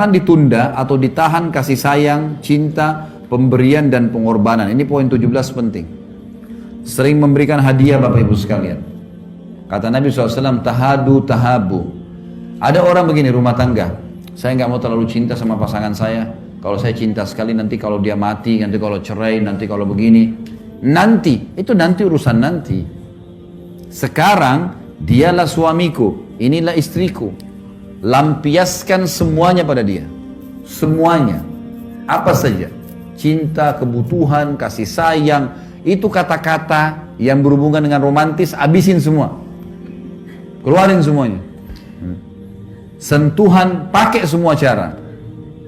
Jangan ditunda atau ditahan kasih sayang, cinta, pemberian dan pengorbanan. Ini poin 17 penting. Sering memberikan hadiah Bapak Ibu sekalian. Kata Nabi SAW, tahadu tahabu. Ada orang begini rumah tangga, saya nggak mau terlalu cinta sama pasangan saya. Kalau saya cinta sekali, nanti kalau dia mati, nanti kalau cerai, nanti kalau begini. Nanti, itu nanti urusan nanti. Sekarang, dialah suamiku, inilah istriku. Lampiaskan semuanya pada dia. Semuanya. Apa saja. Cinta, kebutuhan, kasih sayang. Itu kata-kata yang berhubungan dengan romantis, habisin semua. Keluarin semuanya. Sentuhan, pakai semua cara.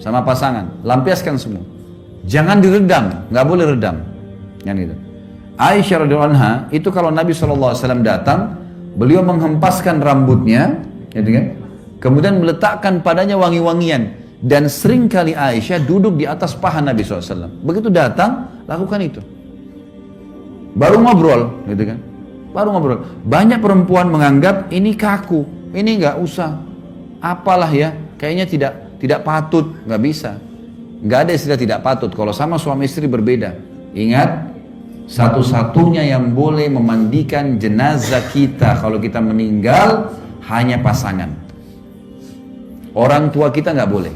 Sama pasangan, lampiaskan semua. Jangan diredam, nggak boleh redam. Yang itu. Aisyah radhiyallahu anha, itu kalau Nabi SAW datang, beliau menghempaskan rambutnya, gitu kan? Kemudian meletakkan padanya wangi-wangian. Dan sering kali Aisyah duduk di atas paha Nabi SAW. Begitu datang, lakukan itu. Baru ngobrol, gitu kan? Baru ngobrol. Banyak perempuan menganggap ini kaku, ini nggak usah. Apalah ya, kayaknya tidak patut, nggak bisa. Nggak ada istilah tidak patut. Kalau sama suami istri berbeda. Ingat, satu-satunya yang boleh memandikan jenazah kita kalau kita meninggal hanya pasangan. Orang tua kita nggak boleh.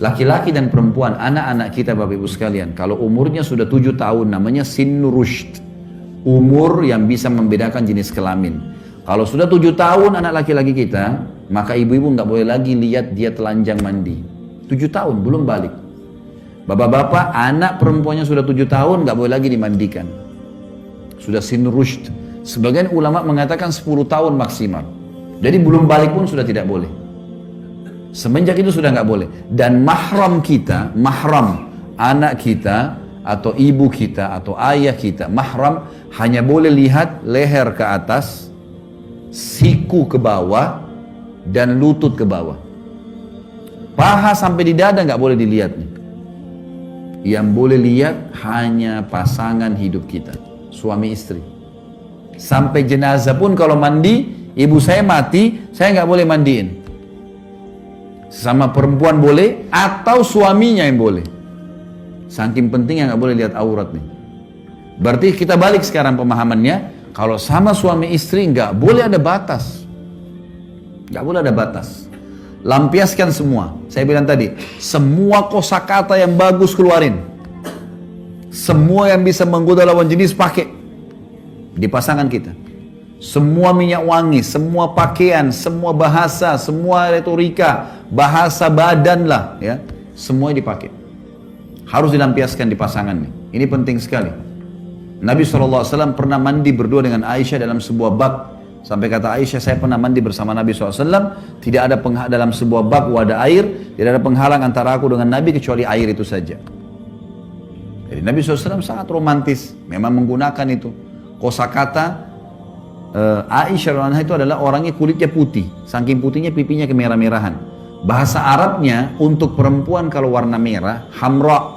Laki-laki dan perempuan, anak-anak kita Bapak Ibu sekalian, kalau umurnya sudah 7 tahun, namanya sinnu rushd. Umur yang bisa membedakan jenis kelamin. Kalau sudah 7 tahun anak laki-laki kita, maka ibu-ibu nggak boleh lagi lihat dia telanjang mandi. 7 tahun, belum balik. Bapak-bapak, anak perempuannya sudah 7 tahun, nggak boleh lagi dimandikan. Sudah sinnu rushd. Sebagian ulama mengatakan 10 tahun maksimal. Jadi belum balik pun sudah tidak boleh. Semenjak itu sudah nggak boleh. Dan mahram kita, mahram anak kita atau ibu kita atau ayah kita, mahram hanya boleh lihat leher ke atas, siku ke bawah, dan lutut ke bawah. Paha sampai di dada nggak boleh dilihat nih. Yang boleh lihat hanya pasangan hidup kita, suami istri. Sampai jenazah pun kalau mandi, ibu saya mati, saya nggak boleh mandiin. Sama perempuan boleh atau suaminya yang boleh. Saking pentingnya nggak boleh lihat aurat nih. Berarti kita balik sekarang pemahamannya, kalau sama suami istri nggak boleh ada batas. Nggak boleh ada batas. Lampiaskan semua. Saya bilang tadi, semua kosakata yang bagus keluarin. Semua yang bisa menggoda lawan jenis pakai di pasangan kita. Semua minyak wangi, semua pakaian, semua bahasa, semua retorika, bahasa badan lah, ya, semua dipakai. Harus dilampiaskan di pasangan nih. Ini penting sekali. Nabi SAW pernah mandi berdua dengan Aisyah dalam sebuah bak. Sampai kata Aisyah, saya pernah mandi bersama Nabi SAW. Tidak ada dalam sebuah bak wadah air, tidak ada penghalang antara aku dengan Nabi kecuali air itu saja. Jadi Nabi SAW sangat romantis, memang menggunakan itu. Kosakata Aisyah radhiyallahu anha itu adalah orangnya kulitnya putih, saking putihnya pipinya kemerah-merahan. Bahasa Arabnya untuk perempuan kalau warna merah, hamra.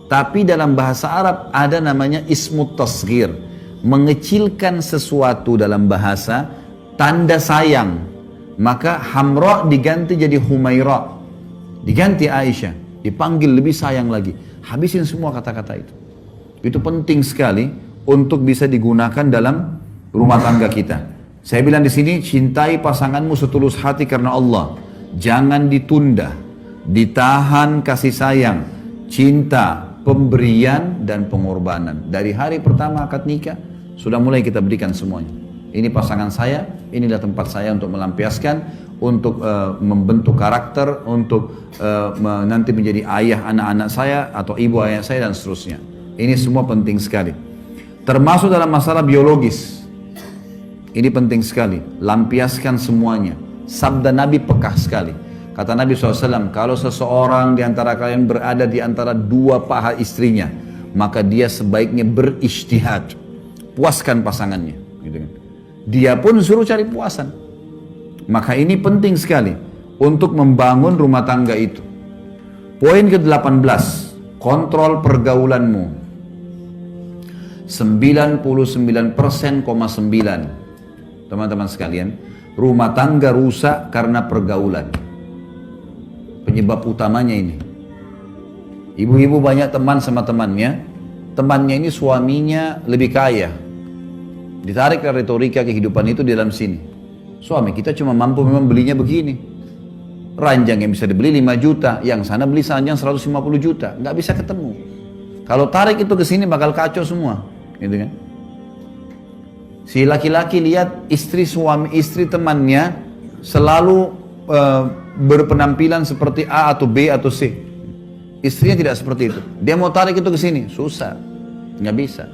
Tapi dalam bahasa Arab ada namanya ismut tasghir, mengecilkan sesuatu dalam bahasa, tanda sayang. Maka hamra diganti jadi humaira, diganti Aisyah, dipanggil lebih sayang lagi. Habisin semua kata-kata itu. Itu penting sekali untuk bisa digunakan dalam rumah tangga kita. Saya bilang di sini, cintai pasanganmu setulus hati karena Allah. Jangan ditunda, ditahan kasih sayang, cinta, pemberian dan pengorbanan. Dari hari pertama akad nikah sudah mulai kita berikan semuanya. Ini pasangan saya, inilah tempat saya untuk melampiaskan, untuk membentuk karakter, untuk nanti menjadi ayah anak-anak saya atau ibu ayah saya dan seterusnya. Ini semua penting sekali. Termasuk dalam masalah biologis. Ini penting sekali, lampiaskan semuanya. Sabda Nabi pekah sekali. Kata Nabi SAW, kalau seseorang di antara kalian berada di antara dua paha istrinya, maka dia sebaiknya berijtihad. Puaskan pasangannya. Gitu kan. Dia pun suruh cari puasan. Maka ini penting sekali untuk membangun rumah tangga itu. Poin ke-18, kontrol pergaulanmu. 99,9%. Teman-teman sekalian, rumah tangga rusak karena pergaulan. penyebab utamanya ini. Ibu-ibu banyak teman sama temannya ini suaminya lebih kaya. Ditarik ke retorika kehidupan itu di dalam sini. Suami kita cuma mampu memang belinya begini. Ranjang yang bisa dibeli 5 juta, yang sana beli ranjang 150 juta, nggak bisa ketemu. Kalau tarik itu ke sini bakal kacau semua, gitu kan? Si laki-laki lihat istri temannya selalu berpenampilan seperti A atau B atau C. Istrinya tidak seperti itu. Dia mau tarik itu ke sini, susah, nggak bisa.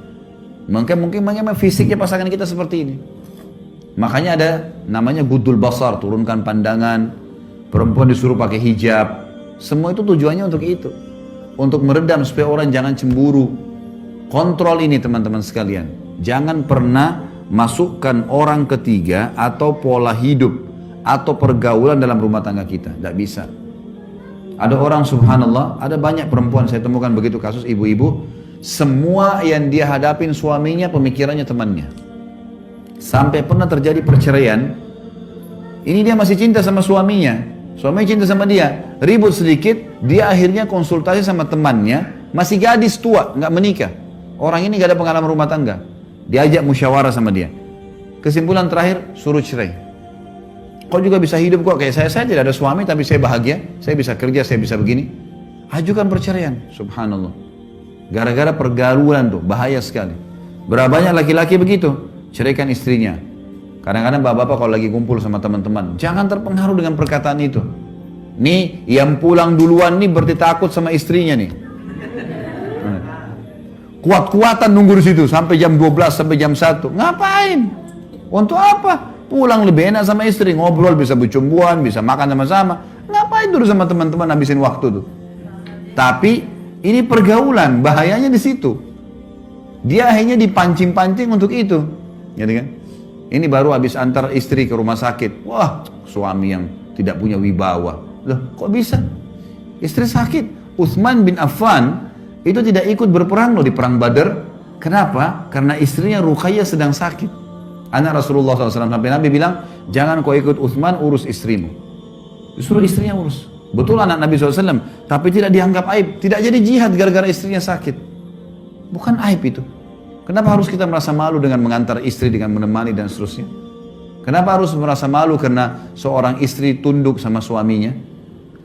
Mungkin fisiknya pasangan kita seperti ini. Makanya ada namanya gudul basar, turunkan pandangan. Perempuan disuruh pakai hijab. Semua itu tujuannya untuk itu, untuk meredam supaya orang jangan cemburu. Kontrol ini teman-teman sekalian. Jangan pernah masukkan orang ketiga atau pola hidup atau pergaulan dalam rumah tangga kita. Tidak bisa. Ada orang subhanallah, ada banyak perempuan saya temukan begitu kasus ibu-ibu, semua yang dia hadapin suaminya pemikirannya temannya. Sampai pernah terjadi perceraian, ini dia masih cinta sama suaminya, suaminya cinta sama dia, ribut sedikit, dia akhirnya konsultasi sama temannya, masih gadis tua, nggak menikah. Orang ini nggak ada pengalaman rumah tangga, diajak musyawarah sama dia. Kesimpulan terakhir, suruh cerai. Kau juga bisa hidup kok kayak saya tidak ada suami tapi saya bahagia, saya bisa kerja, saya bisa begini. Ajukan perceraian, subhanallah. Gara-gara pergaulan tuh, bahaya sekali. Berapa banyak laki-laki begitu, ceraikan istrinya. Kadang-kadang bapak-bapak kalau lagi kumpul sama teman-teman, jangan terpengaruh dengan perkataan itu. Nih, yang pulang duluan nih berarti takut sama istrinya nih. Kuat-kuatan nunggu di situ sampai jam 12 sampai jam 1. Ngapain? Untuk apa? Pulang lebih enak sama istri, ngobrol, bisa bercumbuan, bisa makan sama-sama. Ngapain dulu sama teman-teman habisin waktu tuh? Tapi ini pergaulan, bahayanya di situ. Dia akhirnya dipancing-pancing untuk itu, gitu kan? Ini baru habis antar istri ke rumah sakit. Wah, suami yang tidak punya wibawa. Loh, kok bisa? Istri sakit. Utsman bin Affan itu tidak ikut berperang loh di perang Badar. Kenapa? Karena istrinya Ruqayyah sedang sakit. Anak Rasulullah SAW sampai Nabi bilang, jangan kau ikut Utsman, urus istrimu. Disuruh istrinya urus. Betul anak Nabi SAW, tapi tidak dianggap aib. Tidak jadi jihad gara-gara istrinya sakit. Bukan aib itu. Kenapa harus kita merasa malu dengan mengantar istri, dengan menemani dan seterusnya? Kenapa harus merasa malu karena seorang istri tunduk sama suaminya?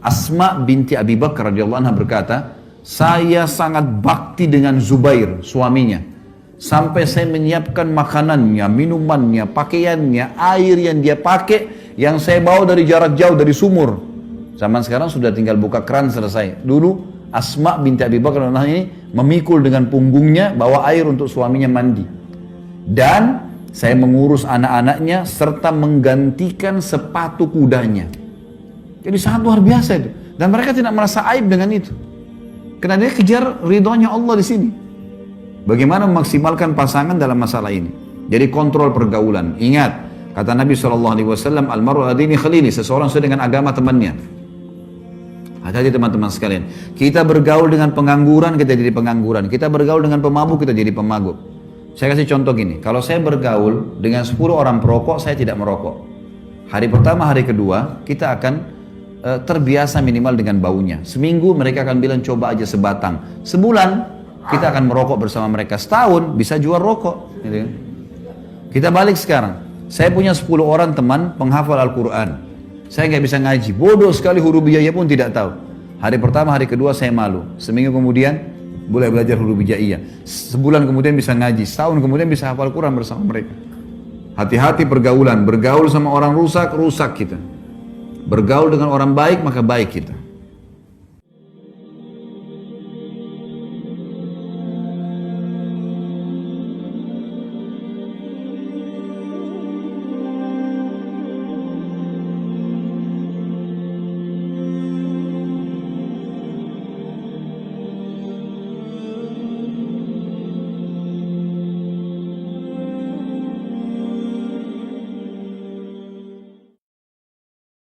Asma binti Abi Bakar radhiyallahu anha berkata, saya sangat bakti dengan Zubair, suaminya. Sampai saya menyiapkan makanannya, minumannya, pakaiannya, air yang dia pakai, yang saya bawa dari jarak jauh, dari sumur. Zaman sekarang sudah tinggal buka keran selesai. Dulu Asma binti Abi Bakar ini memikul dengan punggungnya, bawa air untuk suaminya mandi. Dan saya mengurus anak-anaknya, serta menggantikan sepatu kudanya. Jadi sangat luar biasa itu. Dan mereka tidak merasa aib dengan itu. Karena dia kejar ridhonya Allah di sini. Bagaimana memaksimalkan pasangan dalam masalah ini? Jadi kontrol pergaulan. Ingat, kata Nabi SAW, Al-mar'u adini khalili, seseorang sesuai dengan agama temannya. Hati-hati teman-teman sekalian. Kita bergaul dengan pengangguran, kita jadi pengangguran. Kita bergaul dengan pemabuk, kita jadi pemabuk. Saya kasih contoh gini. Kalau saya bergaul dengan 10 orang perokok, saya tidak merokok. Hari pertama, hari kedua, kita akan terbiasa minimal dengan baunya. Seminggu mereka akan bilang coba aja sebatang. Sebulan kita akan merokok bersama mereka. Setahun bisa jual rokok, gitu. Kita balik sekarang. Saya punya 10 orang teman penghafal Al-Quran. Saya nggak bisa ngaji, bodoh sekali, huruf hijaiyah pun tidak tahu. Hari pertama, hari kedua saya malu. Seminggu kemudian boleh belajar huruf hijaiyah. Sebulan kemudian bisa ngaji, setahun kemudian bisa hafal Quran bersama mereka. Hati-hati pergaulan. Bergaul sama orang rusak, rusak kita. Bergaul dengan orang baik, maka baik kita.